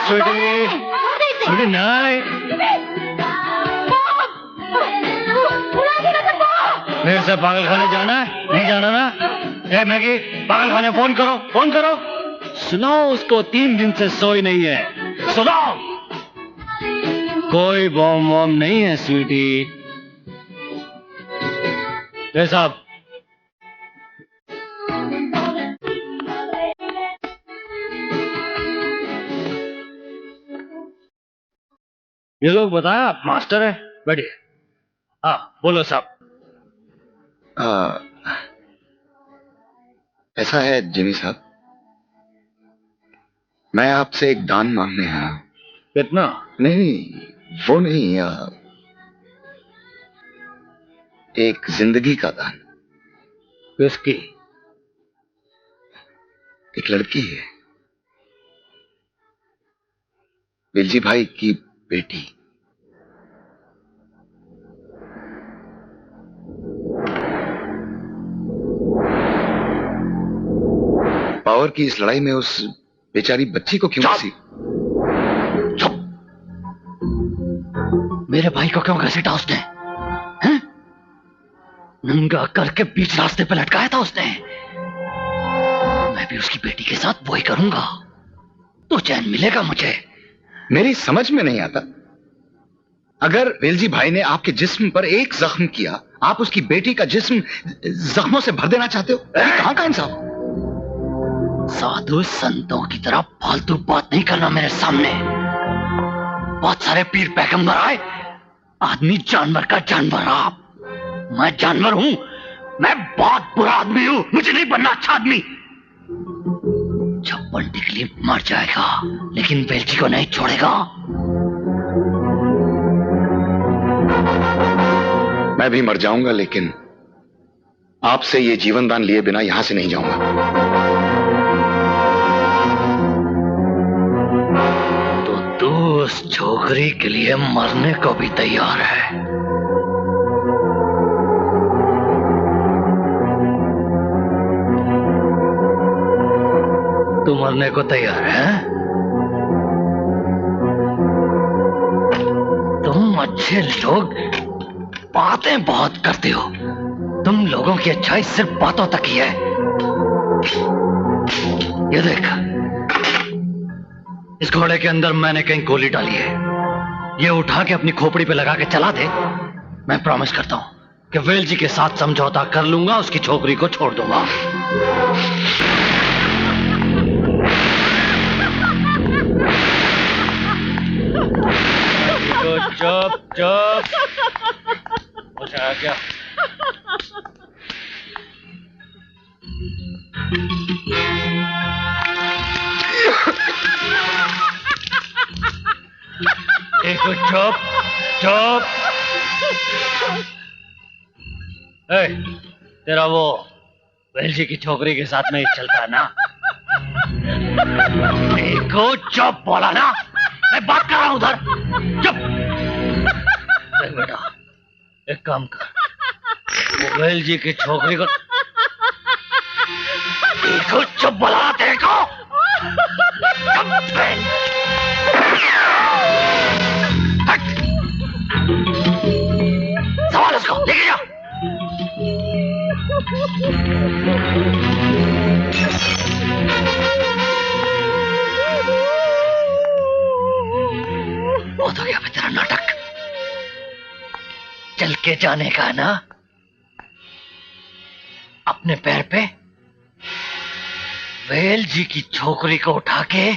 स्वीटी, स्वीटी नहीं। फिर से पागल खाने जाना है? नहीं जाना ना? ए मैगी, पागल खाने फोन करो, फोन करो। सुनाओ उसको 3 दिन से सोई नहीं है। सुनाओ। कोई बॉम्ब वॉम्ब नहीं है स्वीटी। ए साहब, ये लोग बताया आप मास्टर है। बैठिए। हाँ बोलो साहब। ऐसा है जिमी साहब, मैं आपसे एक दान मांगने आया हूं। कितना? नहीं, वो नहीं, एक जिंदगी का दान। किसकी? एक लड़की है, बिलजी भाई की बेटी। पावर की इस लड़ाई में उस बेचारी बच्ची को क्यों किसी? चुप! मेरे भाई को क्यों घसीटा उसने? हैं? नंगा करके बीच रास्ते पे लटकाया था उसने। मैं भी उसकी बेटी के साथ वही करूंगा, तो चैन मिलेगा मुझे। मेरी समझ में नहीं आता, अगर वेलजी भाई ने आपके जिस्म पर एक जख्म किया, आप उसकी बेटी का जिस्म जख्मों से भर देना चाहते हो? ये कहां का इंसाफ? साधु संतों की तरह फालतू बात नहीं करना मेरे सामने। बहुत सारे पीर पैगंबर आए, आदमी जानवर का जानवर। आप, मैं जानवर हूं। मैं बहुत बुरा आदमी हूं, मुझे नहीं बनना अच्छा आदमी। छप्पन टिकली मर जाएगा लेकिन बेलजी को नहीं छोड़ेगा। मैं भी मर जाऊंगा, लेकिन आपसे ये जीवन दान लिए बिना यहां से नहीं जाऊंगा। तो तू उस छोकरी के लिए मरने को भी तैयार है? तू मरने को तैयार है? तुम अच्छे लोग बातें बहुत करते हो। तुम लोगों की अच्छाई सिर्फ बातों तक ही है। ये देख, इस घोड़े के अंदर मैंने कहीं गोली डाली है। ये उठा के अपनी खोपड़ी पे लगा के चला दे, मैं प्रॉमिस करता हूं कि वेलजी के साथ समझौता कर लूंगा, उसकी छोकरी को छोड़ दूंगा। चुप चुप। अच्छा क्या? देखो, चुप चुप। तेरा वो वेलजी की छोकरी के साथ में ही चलता है ना? देखो, चुप बोला ना, मैं बात कर रहा हूं उधर। चुप। देख बेटा, एक काम कर, वो वेलजी की छोकरी को देखो। चुप बोला तेरे को। सवाल उसको लेके जा। बहुत हो गया तेरा नाटक। चल के जाने का ना, अपने पैर पे वेलजी की छोकरी को उठा के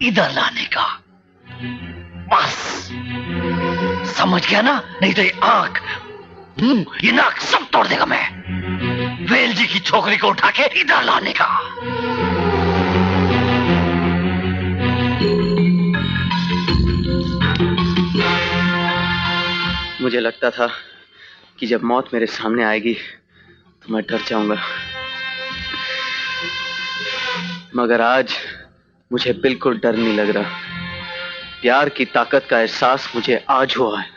इधर लाने का। बस समझ गया ना? नहीं तो ये आंख, मुंह, ये नाक सब तोड़ देगा मैं। वेलजी की छोकरी को उठा के इधर लाने का। मुझे लगता था कि जब मौत मेरे सामने आएगी तो मैं डर जाऊंगा, मगर आज मुझे बिल्कुल डर नहीं लग रहा। प्यार की ताकत का एहसास मुझे आज हुआ है।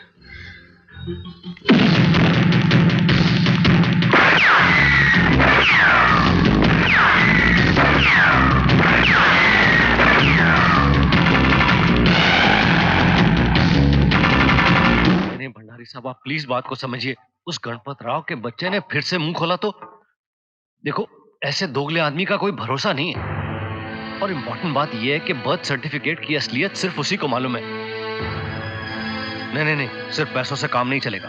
साहब आप प्लीज बात को समझिए। उस गणपत राव के बच्चे ने फिर से मुंह खोला तो देखो, ऐसे दोगले आदमी का कोई भरोसा नहीं है। और इम्पोर्टेंट बात यह है कि बर्थ सर्टिफिकेट की असलियत सिर्फ उसी को मालूम है। नहीं नहीं नहीं, सिर्फ पैसों से काम नहीं चलेगा।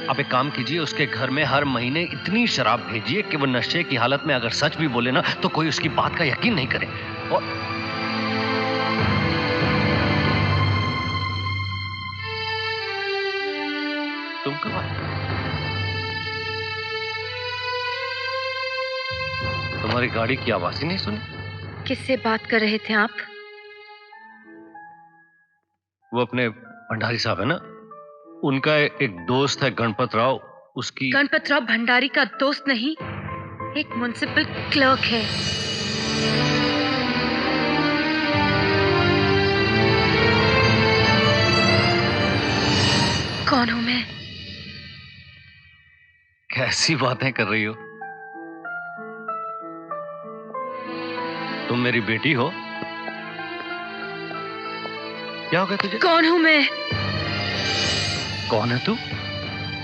आप एक काम कीजिए, उसके घर में हर महीने इतनी शराब भेजिए कि वो नशे की हालत में अगर सच भी बोले ना तो कोई उसकी बात का यकीन नहीं करे। और तुम कब आए? तुम्हारी गाड़ी की आवाज ही नहीं सुनी। किससे बात कर रहे थे आप? वो अपने भंडारी साहब है ना, उनका एक दोस्त है गणपत राव। उसकी गणपत राव भंडारी का दोस्त नहीं, एक म्युनिसिपल क्लर्क है। कौन हूं मैं? कैसी बातें कर रही हो? तुम मेरी बेटी हो? क्या हो गया तुझे? कौन हूं मैं? कौन है तू?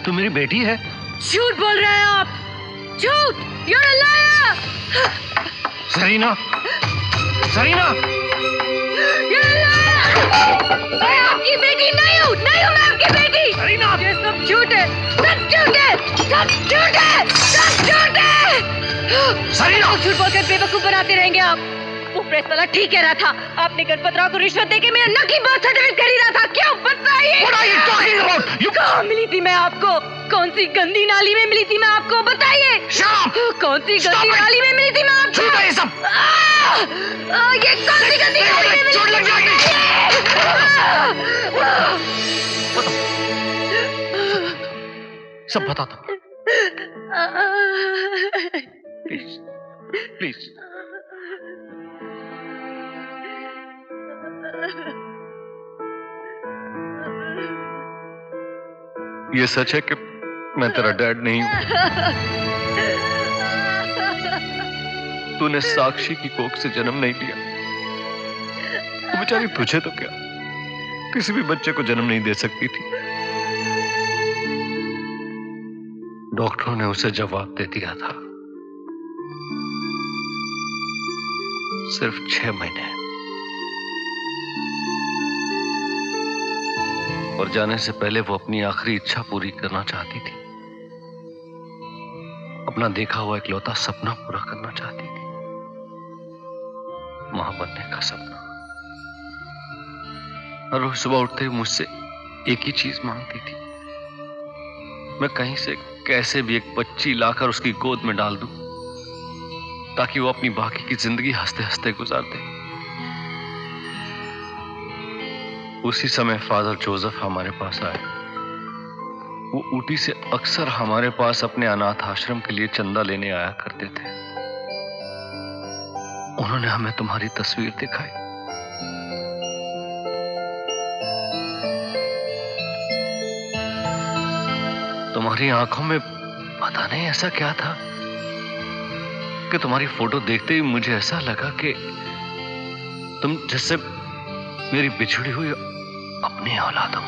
तू मेरी बेटी है? झूठ बोल रहे हैं आप, झूठ! You're a liar! Serena, Serena! You're a liar! मैं आपकी बेटी नहीं हूँ, नहीं हूँ मैं आपकी बेटी! सरीना! ये सब झूठ है, सब झूठ है, सब झूठ है, सब झूठ है! सरीना! झूठ बोलकर बेवकूफ बनाते रहेंगे आप। वो प्रेस वाला ठीक कह रहा था, आपने गणपत राव को रिश्वत देके मेरा नकली बर्थ सर्टिफिकेट खरीदा था। क्यों बताइए? What are you talking about? You... कहाँ मिली थी मैं आपको? कौन सी गंदी नाली में मिली थी मैं आपको? बताइए। Shut up! कौन सी गंदी नाली में मिली थी मैं आपको? झूठ है ये सब! ये कौन सी गंदी नाली में मिली? चोट लग जाएगी! सब बता दो। Please, please. ये सच है कि मैं तेरा डैड नहीं हूं। तूने साक्षी की कोख से जन्म नहीं लिया। तो बेचारी तुझे तो क्या, किसी भी बच्चे को जन्म नहीं दे सकती थी। डॉक्टरों ने उसे जवाब दे दिया था, सिर्फ 6 महीने। और जाने से पहले वो अपनी आखिरी इच्छा पूरी करना चाहती थी। अपना देखा हुआ इकलौता सपना पूरा करना चाहती थी, मां बनने का सपना। हर रोज सुबह उठते ही मुझसे एक ही चीज मांगती थी, मैं कहीं से कैसे भी एक बच्ची लाकर उसकी गोद में डाल दूं ताकि वो अपनी बाकी की जिंदगी हंसते हंसते गुजार दे। उसी समय फादर जोसेफ हमारे पास आए। वो ऊटी से अक्सर हमारे पास अपने अनाथ आश्रम के लिए चंदा लेने आया करते थे। उन्होंने हमें तुम्हारी तस्वीर दिखाई। तुम्हारी आंखों में पता नहीं ऐसा क्या था कि तुम्हारी फोटो देखते ही मुझे ऐसा लगा कि तुम जैसे मेरी बिछड़ी हुई अपनी औलाद हो,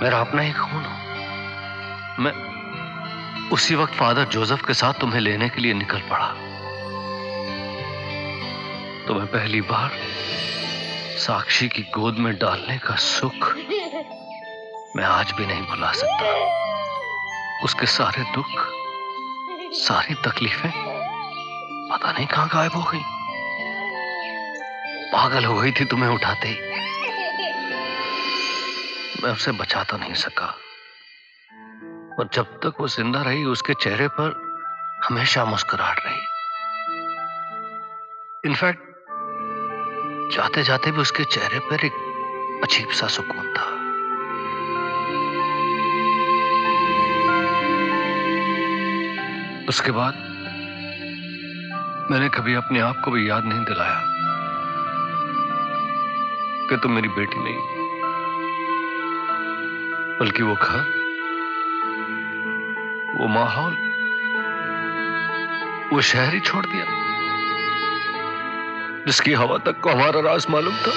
मेरा अपना ही खून हो। मैं उसी वक्त फादर जोसेफ के साथ तुम्हें लेने के लिए निकल पड़ा। तुम्हें पहली बार साक्षी की गोद में डालने का सुख मैं आज भी नहीं भुला सकता। उसके सारे दुख, सारी तकलीफें पता नहीं कहां गायब हो गई। पागल हो गई थी तुम्हें उठाते ही। मैं उसे बचा तो नहीं सका, और जब तक वो जिंदा रही उसके चेहरे पर हमेशा मुस्कुराहट रही। इनफैक्ट जाते जाते भी उसके चेहरे पर एक अजीब सा सुकून था। उसके बाद मैंने कभी अपने आप को भी याद नहीं दिलाया कि तुम मेरी बेटी नहीं, बल्कि वो घर, वो माहौल, वो शहर ही छोड़ दिया जिसकी हवा तक को हमारा राज मालूम था।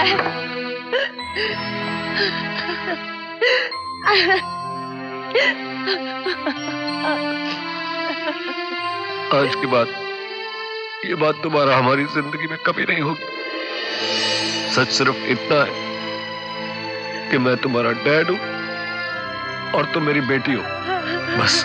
रहा है। आज के बाद ये बात दोबारा हमारी जिंदगी में कभी नहीं होगी। सच सिर्फ इतना है कि मैं तुम्हारा डैड हूं और तुम मेरी बेटी हो, बस।